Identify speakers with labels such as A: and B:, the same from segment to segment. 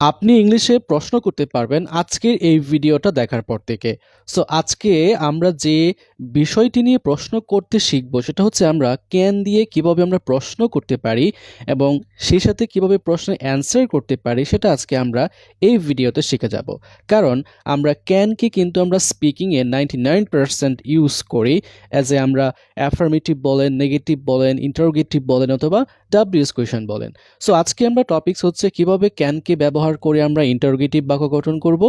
A: আপনি ইংলিশে প্রশ্ন করতে পারবেন আজকের এই ভিডিওটা দেখার পর থেকে। সো আজকে আমরা যে বিষয়টি নিয়ে প্রশ্ন করতে শিখব সেটা হচ্ছে আমরা ক্যান দিয়ে কিভাবে আমরা প্রশ্ন করতে পারি এবং সেই সাথে কিভাবে প্রশ্নের অ্যান্সার করতে পারি সেটা আজকে আমরা এই ভিডিওতে শিখে যাব। কারণ আমরা ক্যানকে কিন্তু আমরা স্পিকিংয়ে 99% ইউজ করি অ্যাজ এ আমরা অ্যাফার্মেটিভ বলেন, নেগেটিভ বলেন, ইন্টারোগেটিভ বলেন অথবা ডাব্লিউএস কোয়েশন বলেন। সো আজকে আমরা টপিকস হচ্ছে কিভাবে ক্যানকে ব্যবহার করে আমরা ইন্টারোগেটিভ বাক্য গঠন করব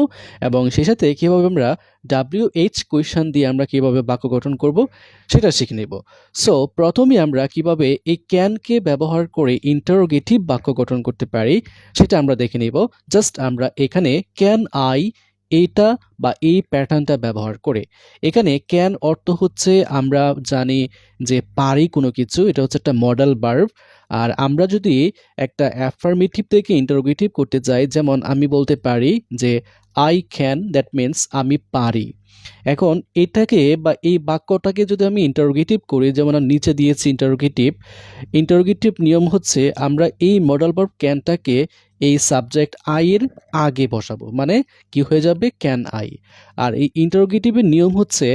A: এবং সেই সাথে কিভাবে আমরা ডাব্লিউএইচ কোয়েশন দিয়ে আমরা কিভাবে বাক্য গঠন করব সেটা শিখে নেব। সো প্রথমে আমরা কিভাবে এই ক্যানকে ব্যবহার করে ইন্টারোগেটিভ বাক্য গঠন করতে পারি সেটা আমরা দেখে নিব। জাস্ট আমরা এখানে ক্যান আই এইটা বা এই প্যাটার্নটা ব্যবহার করে, এখানে ক্যান অর্থ হচ্ছে আমরা জানি যে পারি কোনো কিছু, এটা হচ্ছে একটা মডেল ভার্ব। আর আমরা যদি একটা অ্যাফার্মেটিভ থেকে ইন্টারোগেটিভ করতে যাই, যেমন আমি বলতে পারি যে আই ক্যান, দ্যাট মিন্স আমি পারি। এখন এটাকে বা এই বাক্যটাকে যদি আমি ইন্টারোগেটিভ করি, যেমন আমি নিচে দিয়েছি ইন্টারোগেটিভ নিয়ম হচ্ছে আমরা এই মডেল ভার্ব ক্যানটাকে এই সাবজেক্ট আই এর আগে বসাবো, মানে কি হয়ে যাবে ক্যান আই। আর এই ইন্টারোগেটিভের নিয়ম হচ্ছে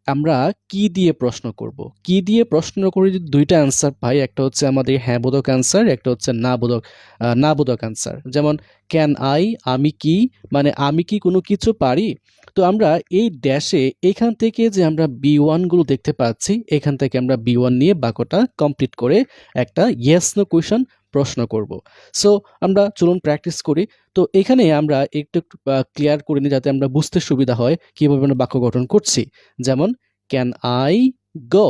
A: আমরা কি দিয়ে প্রশ্ন করব, কি দিয়ে প্রশ্ন করে যদি দুইটা অ্যান্সার পাই, একটা হচ্ছে আমাদের হ্যাঁ বোধক অ্যান্সার, একটা হচ্ছে না বোধক অ্যান্সার। যেমন ক্যান আই, আমি কি, মানে আমি কি কোনো কিছু পারি। তো আমরা এই ড্যাশে এখান থেকে যে আমরা B1 গুলো দেখতে পাচ্ছি, এখান থেকে আমরা B1 নিয়ে বাক্যটা কমপ্লিট করে একটা ইয়েস নো কোয়েশন প্রশ্ন করব। সো আমরা চলুন প্র্যাকটিস করি। তো এখানে আমরা একটু ক্লিয়ার করে নিই যাতে আমরা বুঝতে সুবিধা হয় কিভাবে আমরা বাক্য গঠন করছি। যেমন ক্যান আই গো,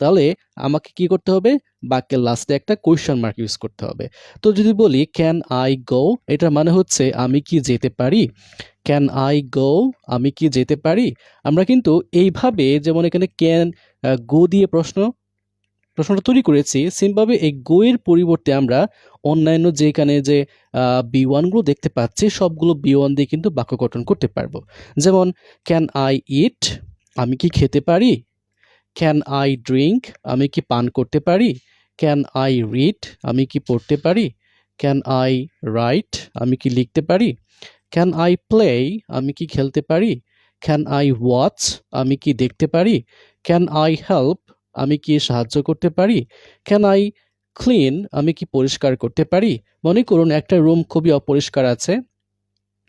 A: তাহলে আমাকে কি করতে হবে, বাক্যের লাস্টে একটা কোয়েশ্চন মার্ক ইউজ করতে হবে। তো যদি বলি ক্যান আই গো, এটার মানে হচ্ছে আমি কি যেতে পারি। ক্যান আই গো, আমি কি যেতে পারি। আমরা কিন্তু এইভাবে যেমন এখানে ক্যান গো দিয়ে প্রশ্নটা তৈরি করেছি, সেমভাবে এই গো এর পরিবর্তে আমরা অন্যান্য যেখানে যে B1 গুলো দেখতে পাচ্ছি সবগুলো B1 দিয়ে কিন্তু বাক্য গঠন করতে পারবো। যেমন ক্যান আই ইট, আমি কি খেতে পারি। ক্যান আই ড্রিঙ্ক, আমি কি পান করতে পারি। ক্যান আই রিড, আমি কি পড়তে পারি। ক্যান আই রাইট, আমি কি লিখতে পারি। ক্যান আই প্লে, আমি কি খেলতে পারি। ক্যান আই ওয়াচ, আমি কি দেখতে পারি। ক্যান আই হেল্প, আমি কি সাহায্য করতে পারি। ক্যান আই ক্লিন, আমি কি পরিষ্কার করতে পারি। মনে করুন একটা রুম খুবই অপরিষ্কার আছে,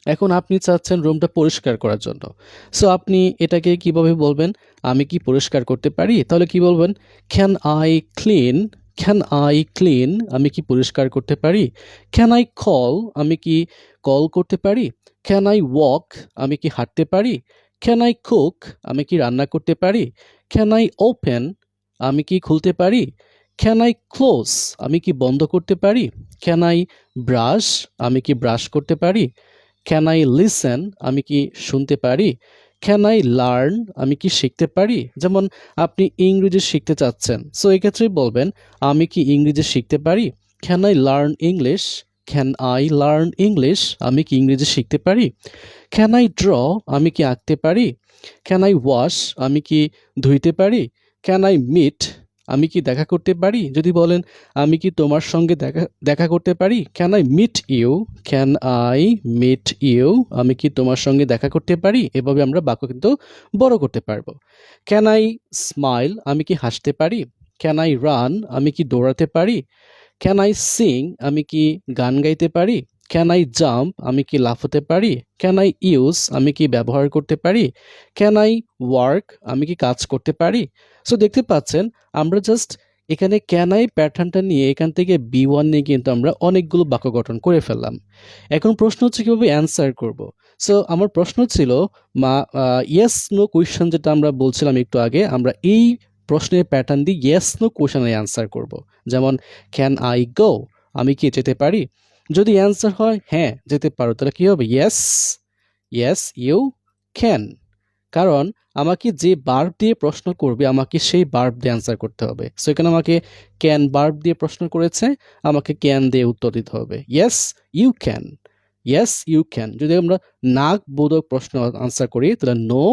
A: এখন আপনি চাচ্ছেন রুমটা পরিষ্কার করার জন্য। সো আপনি এটাকে কিভাবে বলবেন, আমি কি পরিষ্কার করতে পারি, তাহলে কি বলবেন can I clean, can I clean, আমি কি পরিষ্কার করতে পারি। ক্যান আই কল, আমি কি কল করতে পারি। ক্যান আই ওয়াক, আমি কি হাঁটতে পারি। ক্যান আই কুক, আমি কি রান্না করতে পারি। ক্যান আই ওপেন, আমি কি খুলতে পারি। ক্যান আই ক্লোজ, আমি কি বন্ধ করতে পারি। ক্যান আই ব্রাশ, আমি কি ব্রাশ করতে পারি। ক্যান আই লিসেন, আমি কি শুনতে পারি। ক্যান আই লার্ন, আমি কি শিখতে পারি। যেমন আপনি ইংরেজি শিখতে চাচ্ছেন, সো এক্ষেত্রে বলবেন আমি কি ইংরেজি শিখতে পারি। Can I learn English, can I learn English, আমি কি ইংরেজি শিখতে পারি। ক্যান আই ড্র, আমি কি আঁকতে পারি। ক্যান আই ওয়াশ, আমি কি ধুইতে পারি। ক্যান আই মিট, আমি কি দেখা করতে পারি। যদি বলেন আমি কি তোমার সঙ্গে দেখা করতে পারি, can I meet you, can I meet you, আমি কি তোমার সঙ্গে দেখা করতে পারি। এভাবে আমরা বাক্য কিন্তু বড় করতে পারবো। ক্যান আই স্মাইল, আমি কি হাসতে পারি। ক্যান আই রান, আমি কি দৌড়াতে পারি। ক্যান আই সিং, আমি কি গান গাইতে পারি। ক্যান আই জাম্প, আমি কি লাফাতে পারি। ক্যান আই ইউজ, আমি কি ব্যবহার করতে পারি। ক্যান আই ওয়ার্ক, আমি কি কাজ করতে পারি। সো দেখতে পাচ্ছেন আমরা জাস্ট এখানে ক্যান আই প্যাটার্নটা নিয়ে এখান থেকে B1 নিয়ে কিন্তু আমরা অনেকগুলো বাক্য গঠন করে ফেললাম। এখন প্রশ্ন হচ্ছে কিভাবে অ্যান্সার করব। সো আমার প্রশ্ন ছিল ইয়েস নো কোয়েশ্চেন, যেটা আমরা বলছিলাম একটু আগে, আমরা এই প্রশ্নের প্যাটার্ন দিয়ে ইয়েস নো কোয়েশ্চেনের অ্যান্সার করব। যেমন ক্যান আই গো, আমি কি যেতে পারি। যদি অ্যান্সার হয় হ্যাঁ যেতে পারো, তাহলে কি হবে ইয়েস, ইয়েস ইউ ক্যান। কারণ আমাকে যে ভার্ব দিয়ে প্রশ্ন করবে আমাকে সেই ভার্ব দিয়ে অ্যান্সার করতে হবে। সো এখানে আমাকে ক্যান ভার্ব দিয়ে প্রশ্ন করেছে, আমাকে ক্যান দিয়ে উত্তর দিতে হবে yes you can, yes you can. যদি আমরা নাক বোধক প্রশ্ন আনসার করি তাহলে নো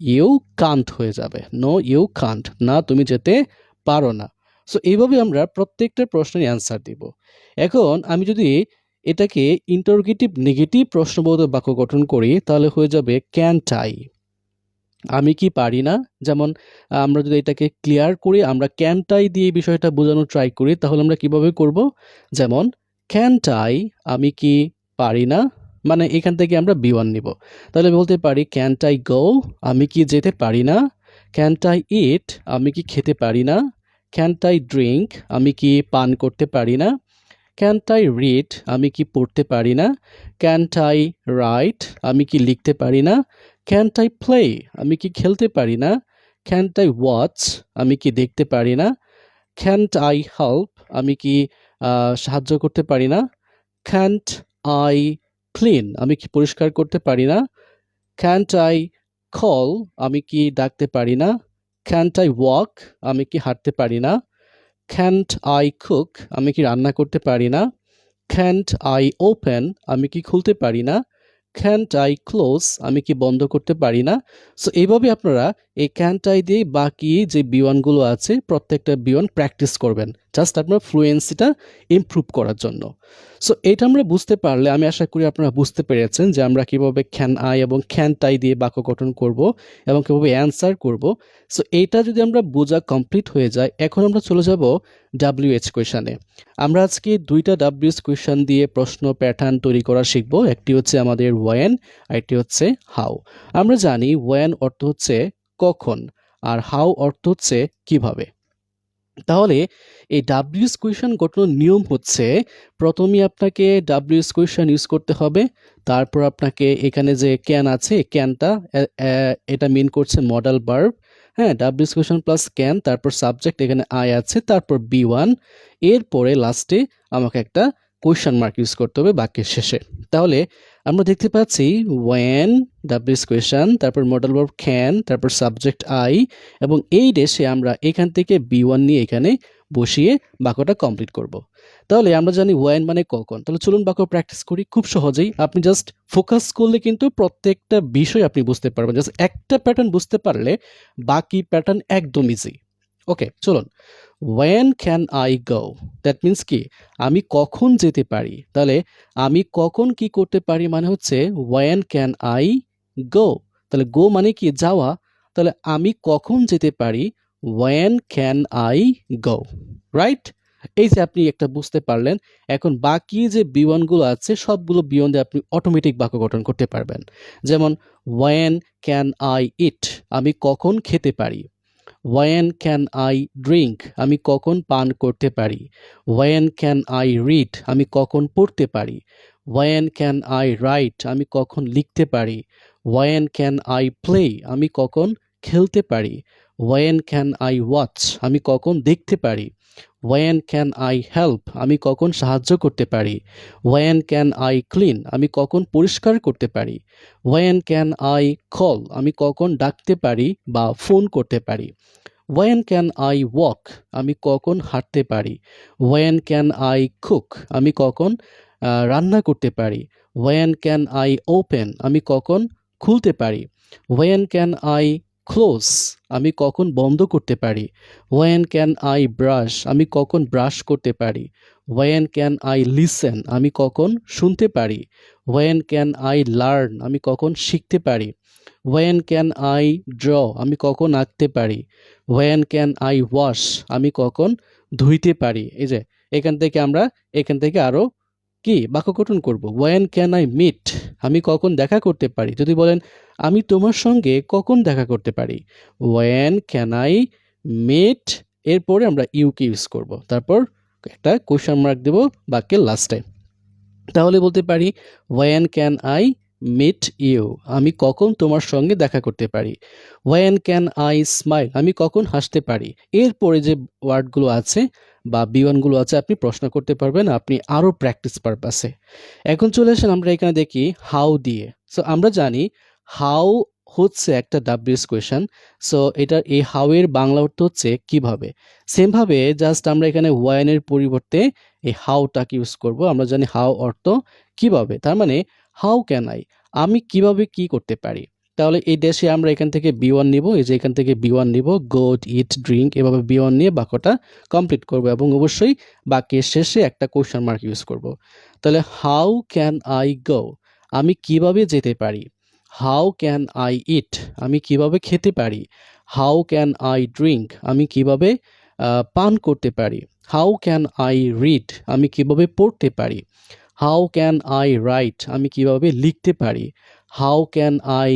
A: ইউ কান্ট হয়ে যাবে, নো ইউ কান্ট, না তুমি যেতে পারো না। সো এইভাবে আমরা প্রত্যেকটা প্রশ্নের অ্যান্সার দিব। এখন আমি যদি এটাকে ইন্টারোগেটিভ নেগেটিভ প্রশ্নবোধক বাক্য গঠন করি তাহলে হয়ে যাবে ক্যান্ট আই, আমি কি পারি না। যেমন আমরা যদি এটাকে ক্লিয়ার করি, আমরা ক্যান্ট আই দিয়ে এই বিষয়টা বোঝানোর ট্রাই করি, তাহলে আমরা কিভাবে করব, যেমন ক্যান্ট আই, আমি কি পারি না, মানে এখান থেকে আমরা বি1 নিব। তাহলে বলতে পারি ক্যান্ট আই গো, আমি কি যেতে পারি না। ক্যান্ট আই ইট, আমি কি খেতে পারি না। ক্যান্ট আই ড্রিঙ্ক, আমি কি পান করতে পারি না। ক্যান্ট আই রিড, আমি কি পড়তে পারি না। ক্যান্ট আই রাইট, আমি কি লিখতে পারি না। ক্যান্ট আই প্লে, আমি কি খেলতে পারি না। ক্যান্ট আই ওয়াচ, আমি কি দেখতে পারি না। ক্যান্ট আই হেল্প, আমি কি সাহায্য করতে পারি না। ক্যান্ট আই ক্লিন, আমি কি পরিষ্কার করতে পারি না। ক্যান্ট আই কল, আমি কি ডাকতে পারি না। ক্যান্ট আই ওয়াক, আমি কি হাঁটতে পারি না। ক্যান্ট আই কুক, আমি কি রান্না করতে পারি না। ক্যান্ট আই ওপেন, আমি কি খুলতে পারি না। ক্যান্ট আই ক্লোজ, আমি কি বন্ধ করতে পারি না। সো এইভাবে আপনারা এই ক্যান্ট আই দিয়ে বাকি যে বি1গুলো আছে প্রত্যেকটা বি1 প্র্যাকটিস করবেন, জাস্ট আপনার ফ্লুয়েন্সিটা ইমপ্রুভ করার জন্য। সো এটা আমরা বুঝতে পারলে আমি আশা করি আপনারা বুঝতে পেরেছেন যে আমরা কিভাবে ক্যান আই এবং ক্যান্ট আই দিয়ে বাক্য গঠন করব এবং কিভাবে অ্যান্সার করব। সো এইটা যদি আমরা বোঝা কমপ্লিট হয়ে যায়, এখন আমরা চলে যাব WH কোয়েশনে। আমরা আজকে দুইটা WH কোয়েশন দিয়ে প্রশ্ন প্যাটার্ন তৈরি করা শিখব। একটি হচ্ছে আমাদের ওয়েন, আর একটি হচ্ছে হাউ। আমরা জানি ওয়েন অর্থ হচ্ছে কখন, আর হাউ অর্থ হচ্ছে কিভাবে। তাহলে এই WH কোয়েশন গঠনের নিয়ম হচ্ছে, প্রথমে আপনাকে WH কোয়েশন ইউজ করতে হবে, তারপর আপনাকে এখানে যে ক্যান আছে, ক্যানটা এটা মিন করছে মডাল ভার্ব। হ্যাঁ, WH কোয়েশন প্লাস ক্যান, তারপর সাবজেক্ট এখানে আই আছে, তারপর বি1, এরপরে লাস্টে আমাকে একটা কোয়েশন মার্ক ইউজ করতে হবে বাক্যের শেষে। তাহলে আমরা দেখতে পাচ্ছি ওয়েন, WH কোয়েশন, তারপর মডাল ভার্ব ক্যান, তারপর সাবজেক্ট আই, এবং এই ডেশে আমরা এখান থেকে বি1 নিয়ে এখানে বসিয়ে বাক্যটা কমপ্লিট করব। তাহলে আমরা জানি ওয়েন মানে কখন। তাহলে চলুন বাক্য প্র্যাকটিস করি। খুব সহজেই আপনি জাস্ট ফোকাস করলে কিন্তু প্রত্যেকটা বিষয় আপনি বুঝতে পারবেন। জাস্ট একটা প্যাটার্ন বুঝতে পারলে বাকি প্যাটার্ন একদম ইজি। ওকে, চলুন। When can I go, that means কি, আমি কখন যেতে পারি। তাহলে আমি কখন কি করতে পারি মানে হচ্ছে ওয়েন ক্যান আই গো। তাহলে গো মানে কি, যাওয়া। তাহলে আমি কখন যেতে পারি, when can I go, right. এই যে আপনি একটা বুঝতে পারলেন। এখন বাকি যে বি1গুলো আছে সবগুলো বি1 দিয়ে আপনি অটোমেটিক বাক্য গঠন করতে পারবেন। যেমন ওয়েন ক্যান আই ইট, আমি কখন খেতে পারি। ওয়েন ক্যান আই ড্রিঙ্ক, আমি কখন পান করতে পারি। ওয়েন ক্যান আই রিড, আমি কখন পড়তে পারি। ওয়েন ক্যান আই রাইট, আমি কখন লিখতে পারি। ওয়েন ক্যান আই প্লে, আমি কখন খেলতে পারি। ওয়েন ক্যান আই ওয়াচ, আমি কখন দেখতে পারি। ওয়েন ক্যান আই হেল্প, আমি কখন সাহায্য করতে পারি। ওয়েন ক্যান আই ক্লিন, আমি কখন পরিষ্কার করতে পারি। ওয়েন ক্যান আই কল, আমি কখন ডাকতে পারি বা ফোন করতে পারি। ওয়েন ক্যান আই ওয়াক, আমি কখন হাঁটতে পারি। ওয়েন ক্যান আই কুক, আমি কখন রান্না করতে পারি। ওয়েন ক্যান আই ওপেন, আমি কখন খুলতে পারি। ওয়েন ক্যান আই ক্লোজ, আমি কখন বন্ধ করতে পারি। ওয়েন ক্যান আই ব্রাশ, আমি কখন ব্রাশ করতে পারি। ওয়েন ক্যান আই লিসেন, আমি কখন শুনতে পারি। ওয়েন ক্যান আই লার্ন, আমি কখন শিখতে পারি। ওয়েন ক্যান আই ড্র, আমি কখন আঁকতে পারি। ওয়েন ক্যান আই ওয়াশ, আমি কখন ধুইতে পারি। এই যে এখান থেকে আরো কি বাক্য গঠন করব। ওয়েন ক্যান আই মিট, আমি কখন দেখা করতে পারি। যদি বলেন আমি তোমার সঙ্গে কখন দেখা করতে পারি, ওয়েন ক্যান আই মিট, এরপরে আমরা ইউকে ইউজ করব, তারপর একটা কোয়েশ্চেন মার্ক দেব বাক্যের লাস্টে। তাহলে বলতে পারি when can I meet you, আমি কখন তোমার সঙ্গে দেখা করতে পারি। ওয়েন ক্যান আই স্মাইল, আমি কখন হাসতে পারি। এরপরে যে ওয়ার্ডগুলো আছে বা বি1গুলো আছে আপনি প্রশ্ন করতে পারবেন আপনি আরও প্র্যাকটিস পারপাসে। এখন চলে আসেন আমরা এখানে দেখি হাউ দিয়ে। সো আমরা জানি হাউ হচ্ছে একটা WH কোয়েশন। সো এটার এই হাউ এর বাংলা অর্থ হচ্ছে কিভাবে। সেমভাবে জাস্ট আমরা এখানে ওয়েনের পরিবর্তে এই হাউটাকে ইউজ করব। আমরা জানি হাউ অর্থ কিভাবে, তার মানে হাউ ক্যান আই, আমি কিভাবে কি করতে পারি। তাহলে এই দেশে আমরা এখান থেকে বি1 নিব, এই যে এখান থেকে বি1 নিব, গো, ইট, ড্রিঙ্ক, এভাবে বি1 নিয়ে বাক্যটা কমপ্লিট করব এবং অবশ্যই বাক্যের শেষে একটা কোয়েশ্চেন মার্ক ইউজ করব। তাহলে হাউ ক্যান আই গো, আমি কিভাবে যেতে পারি। হাউ ক্যান আই ইট, আমি কিভাবে খেতে পারি। হাউ ক্যান আই ড্রিঙ্ক, আমি কিভাবে পান করতে পারি। হাউ ক্যান আই রিড, আমি কিভাবে পড়তে পারি। হাউ ক্যান আই রাইট, আমি কিভাবে লিখতে পারি। হাউ ক্যান আই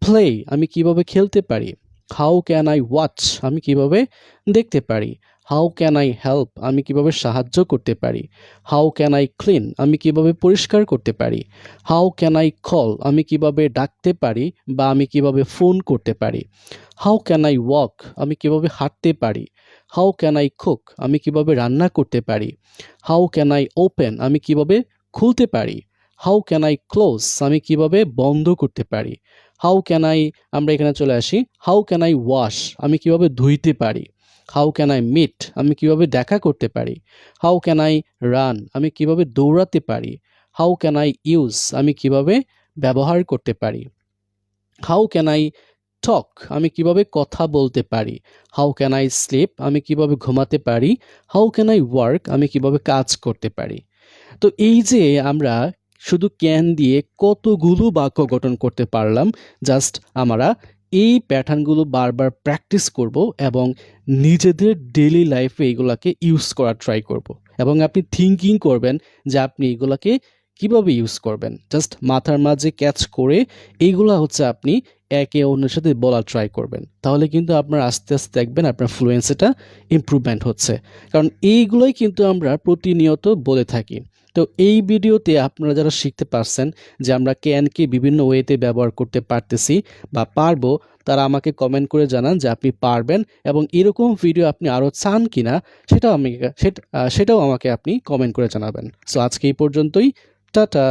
A: প্লে, আমি কিভাবে খেলতে পারি। হাউ ক্যান আই ওয়াচ, আমি কিভাবে দেখতে পারি। হাউ ক্যান আই হেল্প, আমি কিভাবে সাহায্য করতে পারি। হাউ ক্যান আই ক্লিন, আমি কিভাবে পরিষ্কার করতে পারি। হাউ ক্যান আই কল, আমি কিভাবে ডাকতে পারি বা আমি কিভাবে ফোন করতে পারি। হাউ ক্যান আই ওয়াক, আমি কিভাবে হাঁটতে পারি। হাউ ক্যান আই কুক, আমি কিভাবে রান্না করতে পারি। হাউ ক্যান আই ওপেন, আমি কিভাবে খুলতে পারি। হাউ ক্যান আই ক্লোজ, আমি কিভাবে বন্ধ করতে পারি। হাউ ক্যান আই, আমরা এখানে চলে আসি, হাউ ক্যান আই ওয়াশ, আমি কিভাবে ধুইতে পারি। হাউ ক্যান আই মিট, আমি কিভাবে দেখা করতে পারি। হাউ ক্যান আই রান, আমি কিভাবে দৌড়াতে পারি। হাউ ক্যান আই ইউজ, আমি কিভাবে ব্যবহার করতে পারি। হাউ ক্যান আই টক, আমি কিভাবে কথা বলতে পারি। হাউ ক্যান আই স্লিপ, আমি কিভাবে ঘুমাতে পারি। হাউ ক্যান আই ওয়ার্ক, আমি কিভাবে কাজ করতে পারি। তো এই যে আমরা শুধু ক্যান দিয়ে কতগুলো বাক্য গঠন করতে পারলাম, জাস্ট আমরা এই প্যাটার্নগুলো বারবার প্র্যাকটিস করব এবং নিজেদের ডেইলি লাইফে এগুলাকে ইউজ করার ট্রাই করব এবং আপনি থিঙ্কিং করবেন যে আপনি এগুলাকে কিভাবে ইউজ করবেন। জাস্ট মাথার মাঝে ক্যাচ করে এইগুলা হচ্ছে আপনি একে অন্যের সাথে বলার ট্রাই করবেন, তাহলে কিন্তু আপনার আস্তে আস্তে দেখবেন আপনার ফ্লুয়েন্সিটা ইমপ্রুভমেন্ট হচ্ছে। কারণ এইগুলোই কিন্তু আমরা প্রতিনিয়ত বলে থাকি। তো এই ভিডিওতে আপনারা যারা শিখতে পারছেন যে আমরা ক্যানকে বিভিন্ন ওয়েতে ব্যবহার করতে পারতেছি বা পারবো, তারা আমাকে কমেন্ট করে জানান যে আপনি পারবেন এবং এরকম ভিডিও আপনি আরও চান কিনা সেটাও আমাকে আপনি কমেন্ট করে জানাবেন। সো আজকে এই পর্যন্তই, টাটা।